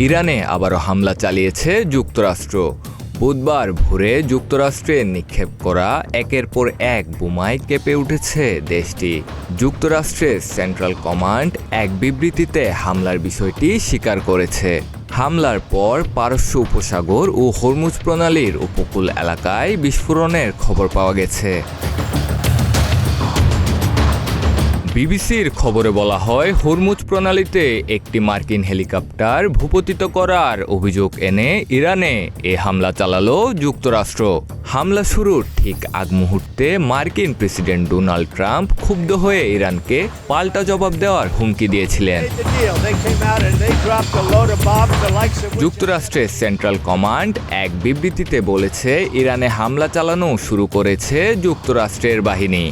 ইরানে আবারও হামলা চালিয়েছে যুক্তরাষ্ট্র। বুধবার ভোরে যুক্তরাষ্ট্রে নিক্ষেপ করা একের পর এক বোমায় কেঁপে উঠেছে দেশটি। যুক্তরাষ্ট্রের সেন্ট্রাল কমান্ড এক বিবৃতিতে হামলার বিষয়টি স্বীকার করেছে। হামলার পর পারস্য উপসাগর ও হরমুজ প্রণালীর উপকূল এলাকায় বিস্ফোরণের খবর পাওয়া গেছে। বিবিসির খবরে বলা হয়, হরমুজ প্রণালীতে একটি মার্কিন হেলিকপ্টার ভূপতিত করার অভিযোগ এনে ইরানে এ হামলা চালালো যুক্তরাষ্ট্র। হামলা শুরুর ঠিক আগ মুহূর্তে মার্কিন প্রেসিডেন্ট ডোনাল্ড ট্রাম্প ক্ষুব্ধ হয়ে ইরানকে পাল্টা জবাব দেওয়ার হুমকি দিয়েছিলেন। যুক্তরাষ্ট্রের সেন্ট্রাল কমান্ড এক বিবৃতিতে বলেছে, ইরানে হামলা চালানো শুরু করেছে যুক্তরাষ্ট্রের বাহিনী।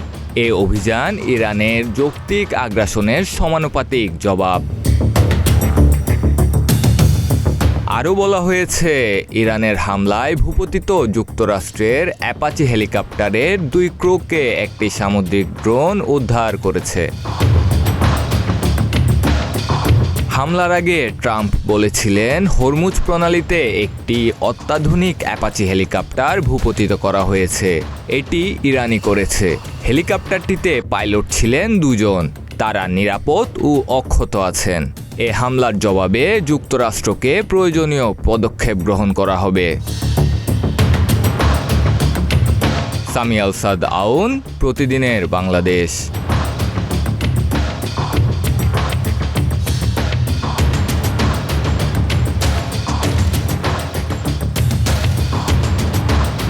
এ অভিযান ইরানের যৌক্তিক আগ্রাসনের সমানুপাতিক জবাব। আরও বলা হয়েছে, ইরানের হামলায় ভূপতিত যুক্তরাষ্ট্রের অ্যাপাচি হেলিকপ্টারের 2 ক্রুকে একটি সামুদ্রিক ড্রোন উদ্ধার করেছে। হামলার আগে ট্রাম্প বলেছিলেন, হরমুজ প্রণালীতে একটি অত্যাধুনিক অ্যাপাচি হেলিকপ্টার ভূপতিত করা হয়েছে। এটি ইরানি করেছে। হেলিকপ্টারটিতে পাইলট ছিলেন 2 জন। তারা নিরাপদ ও অক্ষত আছেন। এ হামলার জবাবে যুক্তরাষ্ট্রকে প্রয়োজনীয় পদক্ষেপ গ্রহণ করা হবে। সামি আল সাদ আউন, প্রতিদিনের বাংলাদেশ।